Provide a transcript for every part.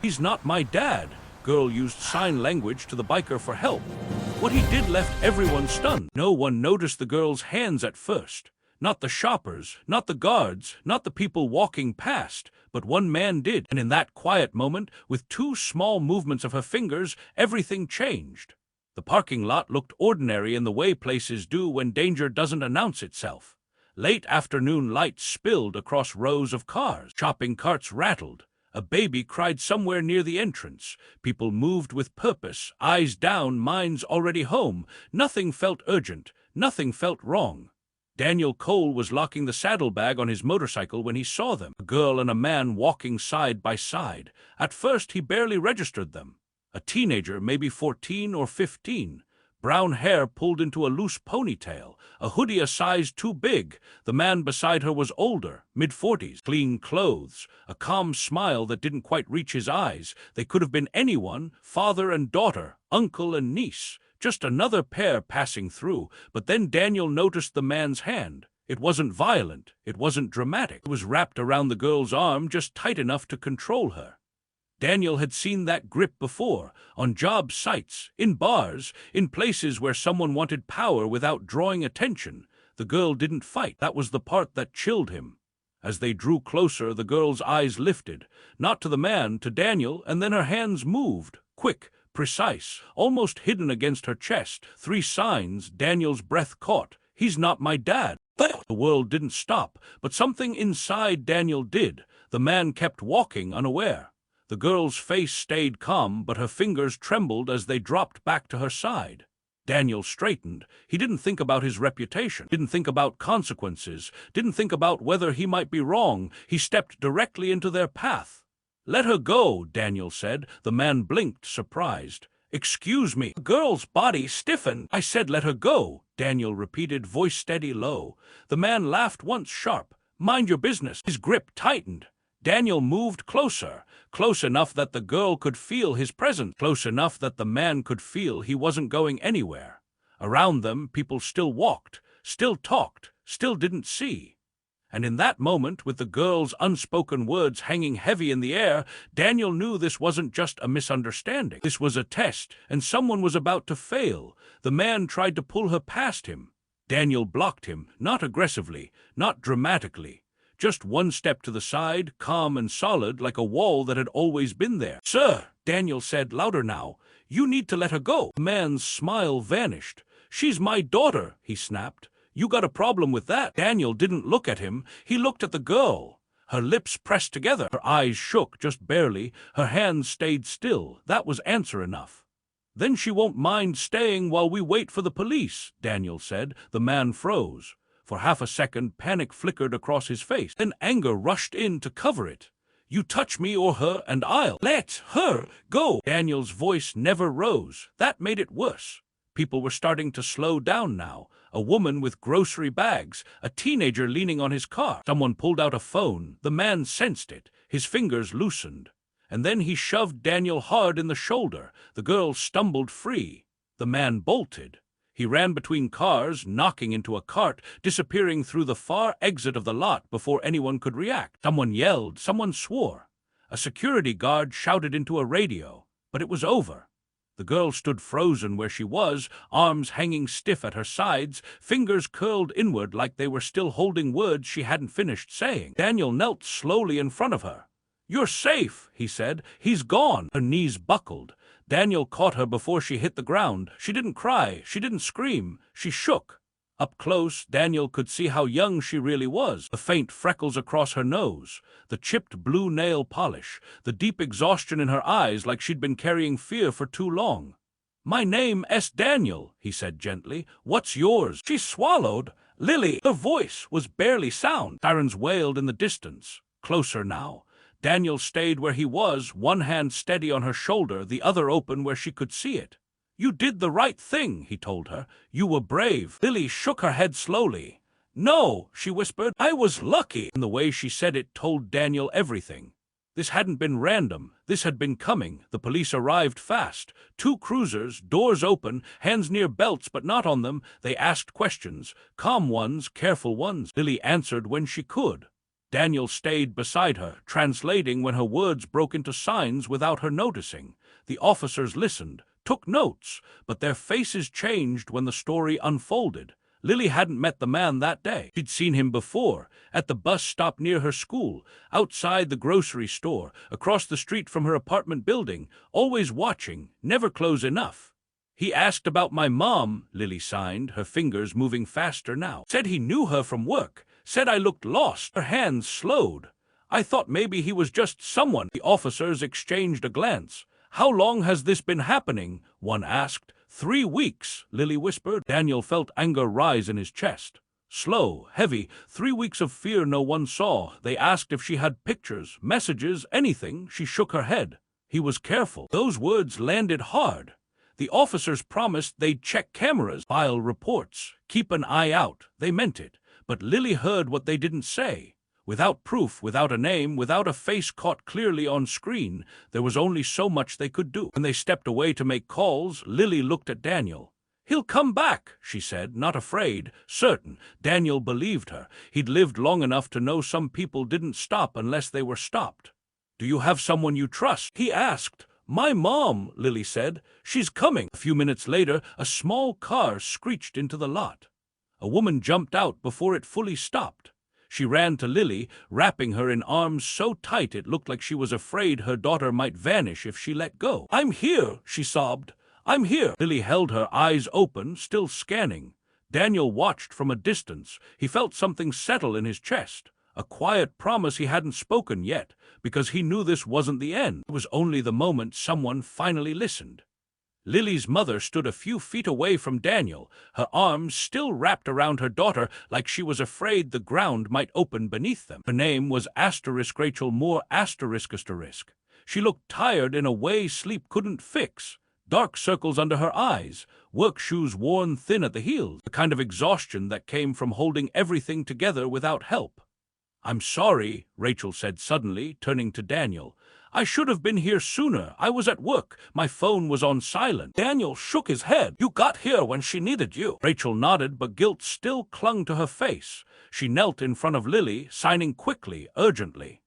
"He's not my dad." Girl used sign language to the biker for help. What he did left everyone stunned. No one noticed the girl's hands at first. Not the shoppers, not the guards, not the people walking past, but one man did. And in that quiet moment, with two small movements of her fingers, everything changed. The parking lot looked ordinary in the way places do when danger doesn't announce itself. Late afternoon lights spilled across rows of cars. Shopping carts rattled. A baby cried somewhere near the entrance. People moved with purpose, eyes down, minds already home. Nothing felt urgent. Nothing felt wrong. Daniel Cole was locking the saddlebag on his motorcycle when he saw them. A girl and a man walking side by side. At first, he barely registered them. A teenager, maybe 14 or 15. Brown hair pulled into a loose ponytail, a hoodie a size too big. The man beside her was older, mid-40s, clean clothes, a calm smile that didn't quite reach his eyes. They could have been anyone, father and daughter, uncle and niece, just another pair passing through. But then Daniel noticed the man's hand. It wasn't violent, it wasn't dramatic. It was wrapped around the girl's arm just tight enough to control her. Daniel had seen that grip before, on job sites, in bars, in places where someone wanted power without drawing attention. The girl didn't fight. That was the part that chilled him. As they drew closer, the girl's eyes lifted, not to the man, to Daniel, and then her hands moved, quick, precise, almost hidden against her chest. 3 signs Daniel's breath caught. "He's not my dad." The world didn't stop, but something inside Daniel did. The man kept walking, unaware. The girl's face stayed calm, but her fingers trembled as they dropped back to her side. Daniel straightened. He didn't think about his reputation, didn't think about consequences, didn't think about whether he might be wrong. He stepped directly into their path. "Let her go," Daniel said. The man blinked, surprised. "Excuse me." The girl's body stiffened. "I said let her go," Daniel repeated, voice steady, low. The man laughed once, sharp. "Mind your business." His grip tightened. Daniel moved closer, close enough that the girl could feel his presence, close enough that the man could feel he wasn't going anywhere. Around them, people still walked, still talked, still didn't see. And in that moment, with the girl's unspoken words hanging heavy in the air, Daniel knew this wasn't just a misunderstanding. This was a test, and someone was about to fail. The man tried to pull her past him. Daniel blocked him, not aggressively, not dramatically. Just one step to the side, calm and solid, like a wall that had always been there. "Sir," Daniel said, louder now, "you need to let her go." The man's smile vanished. "She's my daughter," he snapped. "You got a problem with that?" Daniel didn't look at him. He looked at the girl. Her lips pressed together. Her eyes shook, just barely. Her hands stayed still. That was answer enough. "Then she won't mind staying while we wait for the police," Daniel said. The man froze. For half a second, panic flickered across his face. Then anger rushed in to cover it. "You touch me or her, and I'll let her go." Daniel's voice never rose. That made it worse. People were starting to slow down now. A woman with grocery bags, a teenager leaning on his car. Someone pulled out a phone. The man sensed it. His fingers loosened. And then he shoved Daniel hard in the shoulder. The girl stumbled free. The man bolted. He ran between cars, knocking into a cart, disappearing through the far exit of the lot before anyone could react. Someone yelled, someone swore. A security guard shouted into a radio, but it was over. The girl stood frozen where she was, arms hanging stiff at her sides, fingers curled inward like they were still holding words she hadn't finished saying. Daniel knelt slowly in front of her. "You're safe," he said. "He's gone." Her knees buckled. Daniel caught her before she hit the ground. She didn't cry, she didn't scream, she shook. Up close, Daniel could see how young she really was. The faint freckles across her nose, the chipped blue nail polish, the deep exhaustion in her eyes like she'd been carrying fear for too long. "My name's Daniel," he said gently. "What's yours?" She swallowed. "Lily." Her voice was barely sound. Sirens wailed in the distance. Closer now. Daniel stayed where he was, one hand steady on her shoulder, the other open where she could see it. "You did the right thing," he told her. "You were brave." Lily shook her head slowly. "No," she whispered. "I was lucky." And the way she said it told Daniel everything. This hadn't been random. This had been coming. The police arrived fast. 2 cruisers, doors open, hands near belts but not on them. They asked questions. Calm ones, careful ones. Lily answered when she could. Daniel stayed beside her, translating when her words broke into signs without her noticing. The officers listened, took notes, but their faces changed when the story unfolded. Lily hadn't met the man that day. She'd seen him before, at the bus stop near her school, outside the grocery store, across the street from her apartment building, always watching, never close enough. "He asked about my mom," Lily signed, her fingers moving faster now. "Said he knew her from work. Said I looked lost." Her hands slowed. "I thought maybe he was just someone." The officers exchanged a glance. "How long has this been happening?" one asked. 3 weeks, Lily whispered. Daniel felt anger rise in his chest. Slow, heavy, 3 weeks of fear no one saw. They asked if she had pictures, messages, anything. She shook her head. He was careful. Those words landed hard. The officers promised they'd check cameras, file reports, keep an eye out. They meant it. But Lily heard what they didn't say. Without proof, without a name, without a face caught clearly on screen, there was only so much they could do. When they stepped away to make calls, Lily looked at Daniel. "He'll come back," she said, not afraid, certain. Daniel believed her. He'd lived long enough to know some people didn't stop unless they were stopped. "Do you have someone you trust?" he asked. "My mom," Lily said. "She's coming." A few minutes later, a small car screeched into the lot. A woman jumped out before it fully stopped. She ran to Lily, wrapping her in arms so tight it looked like she was afraid her daughter might vanish if she let go. "I'm here," she sobbed. "I'm here." Lily held her eyes open, still scanning. Daniel watched from a distance. He felt something settle in his chest. A quiet promise he hadn't spoken yet, because he knew this wasn't the end. It was only the moment someone finally listened. Lily's mother stood a few feet away from Daniel, her arms still wrapped around her daughter like she was afraid the ground might open beneath them. Her name was Rachel Moore ***. She looked tired in a way sleep couldn't fix. Dark circles under her eyes, work shoes worn thin at the heels, the kind of exhaustion that came from holding everything together without help. "I'm sorry," Rachel said suddenly, turning to Daniel. "I should have been here sooner. I was at work. My phone was on silent." Daniel shook his head. "You got here when she needed you." Rachel nodded, but guilt still clung to her face. She knelt in front of Lily, signing quickly, urgently.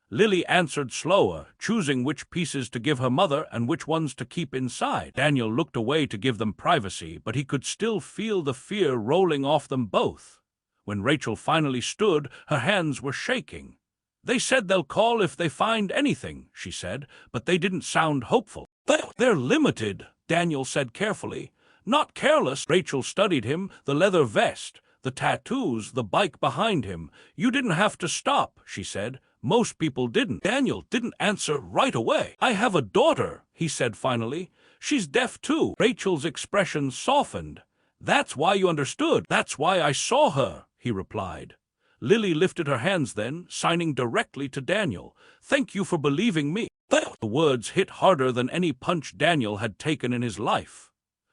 Lily answered slower, choosing which pieces to give her mother and which ones to keep inside. Daniel looked away to give them privacy, but he could still feel the fear rolling off them both. When Rachel finally stood, her hands were shaking. "They said they'll call if they find anything," she said, but they didn't sound hopeful. "They're limited," Daniel said carefully. "Not careless." Rachel studied him, the leather vest, the tattoos, the bike behind him. "You didn't have to stop," she said. "Most people didn't." Daniel didn't answer right away. "I have a daughter," he said finally. "She's deaf too." Rachel's expression softened. "That's why you understood. That's why I saw her," he replied. Lily lifted her hands then, signing directly to Daniel. "Thank you for believing me." The words hit harder than any punch Daniel had taken in his life.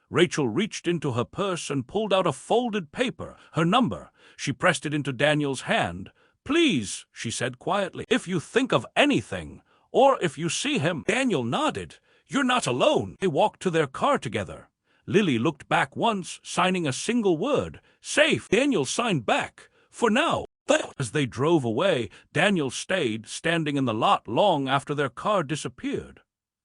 Rachel reached into her purse and pulled out a folded paper, her number. She pressed it into Daniel's hand. "Please," she said quietly, "if you think of anything, or if you see him." Daniel nodded. "You're not alone." They walked to their car together. Lily looked back once, signing a single word. "Safe." Daniel signed back. "For now." As they drove away, Daniel stayed, standing in the lot long after their car disappeared.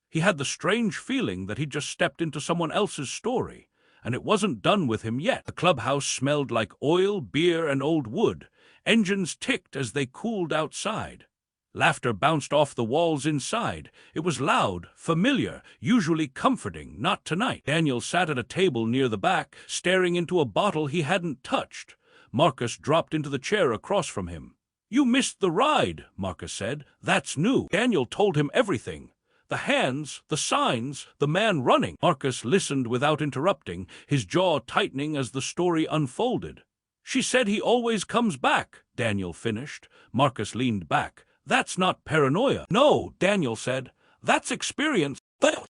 He had the strange feeling that he'd just stepped into someone else's story, and it wasn't done with him yet. The clubhouse smelled like oil, beer, and old wood. Engines ticked as they cooled outside. Laughter bounced off the walls inside. It was loud, familiar, usually comforting, not tonight. Daniel sat at a table near the back, staring into a bottle he hadn't touched. Marcus dropped into the chair across from him. "You missed the ride," Marcus said. "That's new." Daniel told him everything. The hands, the signs, the man running. Marcus listened without interrupting, his jaw tightening as the story unfolded. "She said he always comes back," Daniel finished. Marcus leaned back. "That's not paranoia." "No," Daniel said. "That's experience."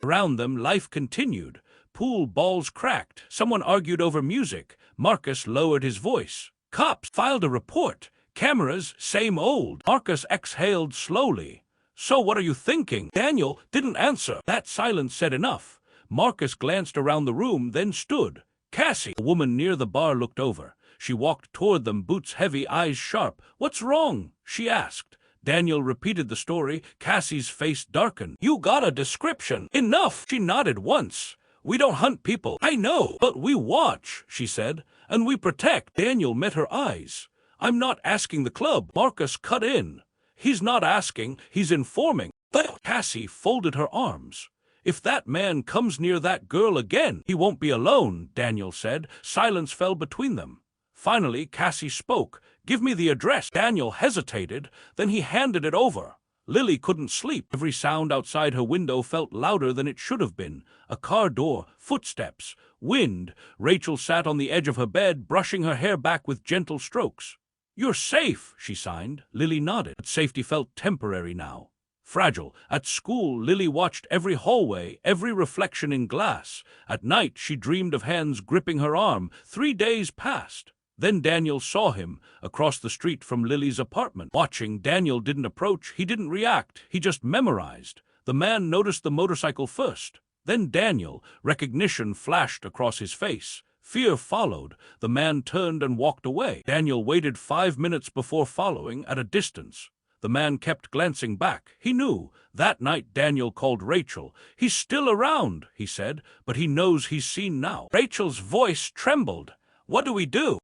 Around them, life continued. Pool balls cracked. Someone argued over music. Marcus lowered his voice. "Cops filed a report. Cameras, same old." Marcus exhaled slowly. "So what are you thinking?" Daniel didn't answer. That silence said enough. Marcus glanced around the room, then stood. "Cassie." A woman near the bar looked over. She walked toward them, boots heavy, eyes sharp. "What's wrong?" she asked. Daniel repeated the story. Cassie's face darkened. "You got a description." "Enough!" She nodded once. "We don't hunt people." "I know, but we watch," she said, "and we protect." Daniel met her eyes. "I'm not asking the club." Marcus cut in. "He's not asking, he's informing." But Cassie folded her arms. "If that man comes near that girl again, he won't be alone," Daniel said. Silence fell between them. Finally, Cassie spoke. "Give me the address." Daniel hesitated, then he handed it over. Lily couldn't sleep. Every sound outside her window felt louder than it should have been. A car door, footsteps, wind. Rachel sat on the edge of her bed, brushing her hair back with gentle strokes. "You're safe," she signed. Lily nodded, but safety felt temporary now. Fragile. At school, Lily watched every hallway, every reflection in glass. At night, she dreamed of hands gripping her arm. 3 days passed. Then Daniel saw him, across the street from Lily's apartment. Watching, Daniel didn't approach, he didn't react, he just memorized. The man noticed the motorcycle first. Then Daniel. Recognition flashed across his face. Fear followed. The man turned and walked away. Daniel waited 5 minutes before following, at a distance. The man kept glancing back. He knew. That night Daniel called Rachel. "He's still around," he said, "but he knows he's seen now." Rachel's voice trembled. "What do we do?"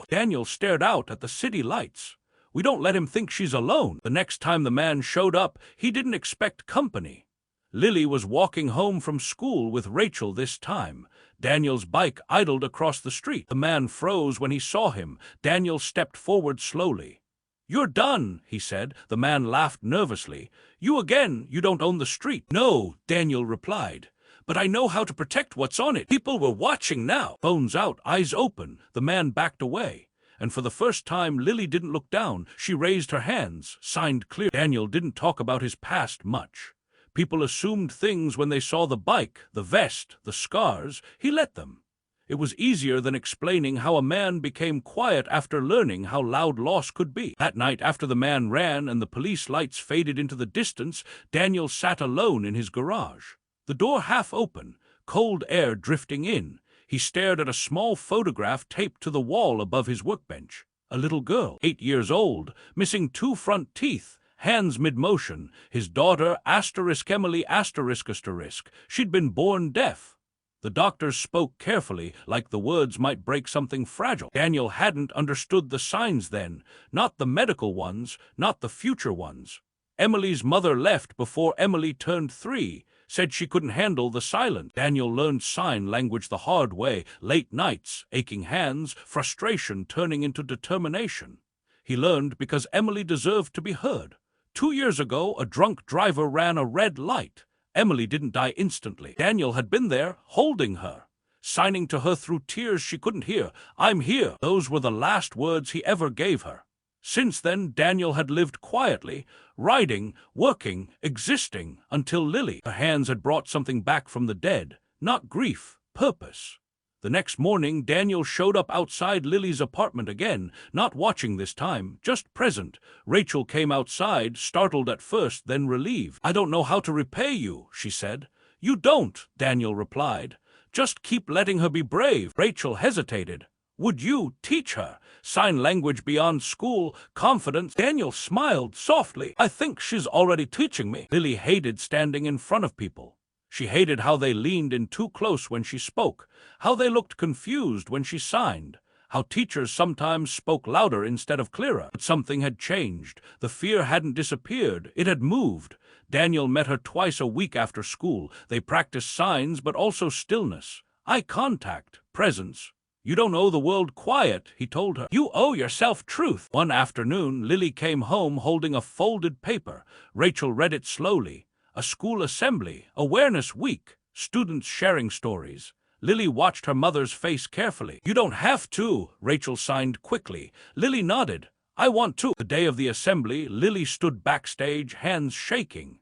Daniel stared out at the city lights. "We don't let him think she's alone." The next time the man showed up, he didn't expect company. Lily was walking home from school with Rachel this time. Daniel's bike idled across the street. The man froze when he saw him. Daniel stepped forward slowly. "You're done," he said. The man laughed nervously. "You again? You don't own the street." "No," Daniel replied. "But I know how to protect what's on it." People were watching now. Phones out, eyes open. The man backed away. And for the first time, Lily didn't look down. She raised her hands, signed clear. Daniel didn't talk about his past much. People assumed things when they saw the bike, the vest, the scars. He let them. It was easier than explaining how a man became quiet after learning how loud loss could be. That night, after the man ran and the police lights faded into the distance, Daniel sat alone in his garage. The door half open, cold air drifting in. He stared at a small photograph taped to the wall above his workbench. A little girl, 8 years old, missing 2 front teeth, hands mid-motion. His daughter, Emily ***. She'd been born deaf. The doctors spoke carefully, like the words might break something fragile. Daniel hadn't understood the signs then, not the medical ones, not the future ones. Emily's mother left before Emily turned 3. Said she couldn't handle the silence. Daniel learned sign language the hard way. Late nights, aching hands, frustration turning into determination. He learned because Emily deserved to be heard. 2 years ago, a drunk driver ran a red light. Emily didn't die instantly. Daniel had been there, holding her, signing to her through tears she couldn't hear. "I'm here." Those were the last words he ever gave her. Since then, Daniel had lived quietly, writing, working, existing, until Lily. Her hands had brought something back from the dead, not grief, purpose. The next morning, Daniel showed up outside Lily's apartment again, not watching this time, just present. Rachel came outside, startled at first, then relieved. "I don't know how to repay you," she said. "You don't," Daniel replied. "Just keep letting her be brave." Rachel hesitated. "Would you teach her? Sign language beyond school, confidence." Daniel smiled softly. "I think she's already teaching me." Lily hated standing in front of people. She hated how they leaned in too close when she spoke, how they looked confused when she signed, how teachers sometimes spoke louder instead of clearer. But something had changed. The fear hadn't disappeared. It had moved. Daniel met her twice a week after school. They practiced signs, but also stillness, eye contact, presence. "You don't owe the world quiet," he told her. "You owe yourself truth." One afternoon, Lily came home holding a folded paper. Rachel read it slowly. A school assembly, awareness week, students sharing stories. Lily watched her mother's face carefully. "You don't have to," Rachel signed quickly. Lily nodded. "I want to." The day of the assembly, Lily stood backstage, hands shaking.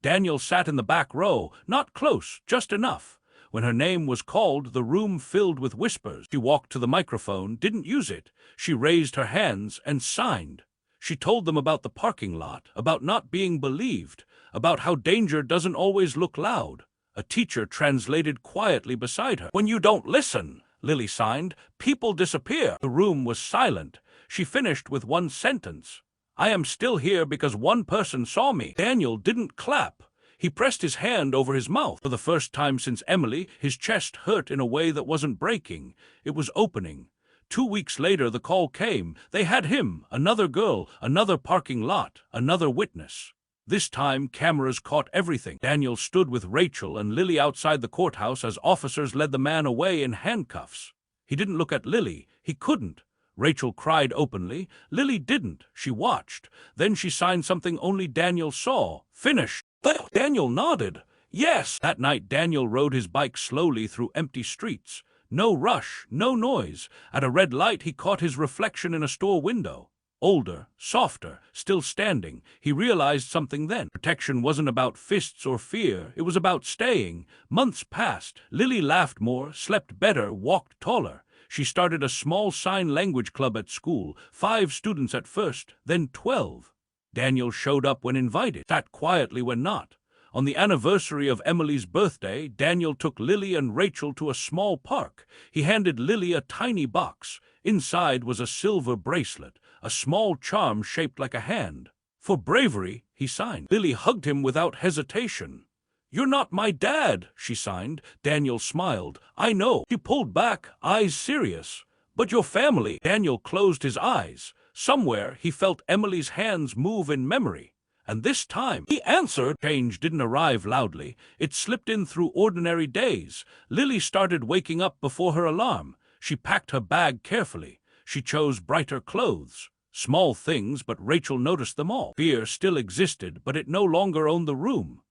Daniel sat in the back row, not close, just enough. When her name was called, the room filled with whispers. She walked to the microphone, didn't use it. She raised her hands and signed. She told them about the parking lot, about not being believed, about how danger doesn't always look loud. A teacher translated quietly beside her. "When you don't listen, Lily signed. People disappear. The room was silent. She finished with one sentence. I am still here because one person saw me. Daniel didn't clap. He pressed his hand over his mouth. For the first time since Emily, his chest hurt in a way that wasn't breaking. It was opening. 2 weeks later, the call came. They had him, another girl, another parking lot, another witness. This time, cameras caught everything. Daniel stood with Rachel and Lily outside the courthouse as officers led the man away in handcuffs. He didn't look at Lily. He couldn't. Rachel cried openly. Lily didn't. She watched. Then she signed something only Daniel saw. Finished. Daniel nodded. Yes. That night, Daniel rode his bike slowly through empty streets. No rush, no noise. At a red light, he caught his reflection in a store window. Older, softer, still standing. He realized something then. Protection wasn't about fists or fear. It was about staying. Months passed. Lily laughed more, slept better, walked taller. She started a small sign language club at school. 5 students at first, then 12. Daniel showed up when invited, sat quietly when not. On the anniversary of Emily's birthday, Daniel took Lily and Rachel to a small park. He handed Lily a tiny box. Inside was a silver bracelet, a small charm shaped like a hand. For bravery, he signed. Lily hugged him without hesitation. You're not my dad, she signed. Daniel smiled. I know. She pulled back, eyes serious. But your family. Daniel closed his eyes. Somewhere he felt Emily's hands move in memory. And this time, he answered. Change didn't arrive loudly. It slipped in through ordinary days. Lily started waking up before her alarm. She packed her bag carefully. She chose brighter clothes. Small things, but Rachel noticed them all. Fear still existed, but it no longer owned the room.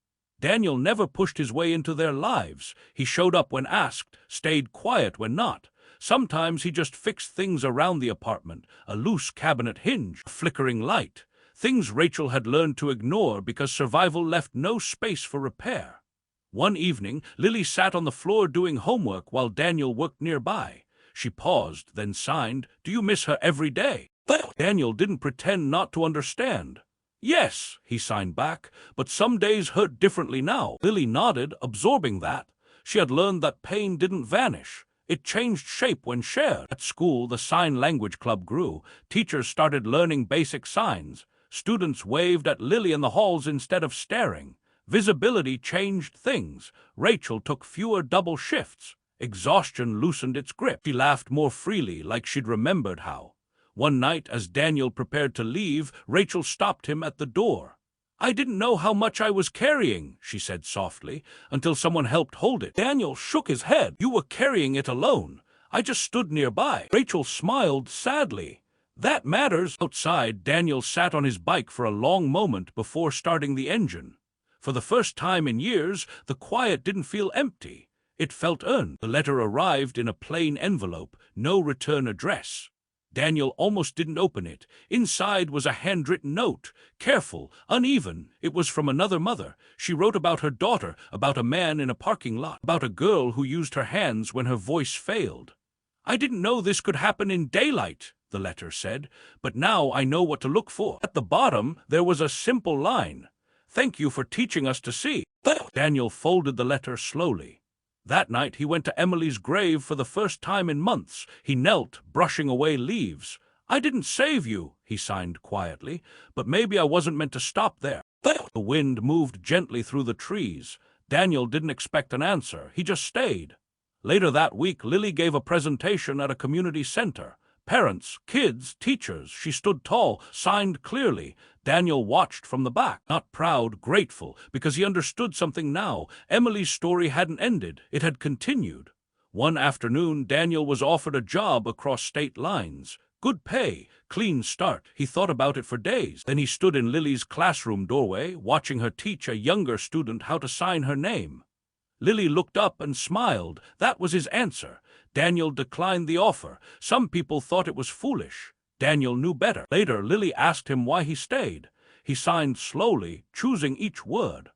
Daniel never pushed his way into their lives. He showed up when asked, stayed quiet when not. Sometimes he just fixed things around the apartment, a loose cabinet hinge, a flickering light. Things Rachel had learned to ignore because survival left no space for repair. One evening, Lily sat on the floor doing homework while Daniel worked nearby. She paused, then signed, Do you miss her every day? Daniel didn't pretend not to understand. Yes, he signed back, but some days hurt differently now. Lily nodded, absorbing that. She had learned that pain didn't vanish. It changed shape when shared. At school, the sign language club grew. Teachers started learning basic signs. Students waved at Lily in the halls instead of staring. Visibility changed things. Rachel took fewer double shifts. Exhaustion loosened its grip. She laughed more freely, like she'd remembered how. One night, as Daniel prepared to leave, Rachel stopped him at the door. I didn't know how much I was carrying, she said softly, until someone helped hold it. Daniel shook his head. You were carrying it alone. I just stood nearby. Rachel smiled sadly. That matters. Outside, Daniel sat on his bike for a long moment before starting the engine. For the first time in years, the quiet didn't feel empty. It felt earned. The letter arrived in a plain envelope, no return address. Daniel almost didn't open it. Inside was a handwritten note. Careful, uneven. It was from another mother. She wrote about her daughter, about a man in a parking lot, about a girl who used her hands when her voice failed. I didn't know this could happen in daylight, the letter said, but now I know what to look for. At the bottom, there was a simple line. Thank you for teaching us to see. Daniel folded the letter slowly. That night, he went to Emily's grave for the first time in months. He knelt, brushing away leaves. I didn't save you, he signed quietly, but maybe I wasn't meant to stop there. The wind moved gently through the trees. Daniel didn't expect an answer. He just stayed. Later that week, Lily gave a presentation at a community center. Parents, kids, teachers. She stood tall, signed clearly. Daniel watched from the back, not proud, grateful, because he understood something now. Emily's story hadn't ended. It had continued. One afternoon, Daniel was offered a job across state lines. Good pay, clean start. He thought about it for days. Then he stood in Lily's classroom doorway, watching her teach a younger student how to sign her name. Lily looked up and smiled. That was his answer. Daniel declined the offer. Some people thought it was foolish. Daniel knew better. Later, Lily asked him why he stayed. He signed slowly, choosing each word.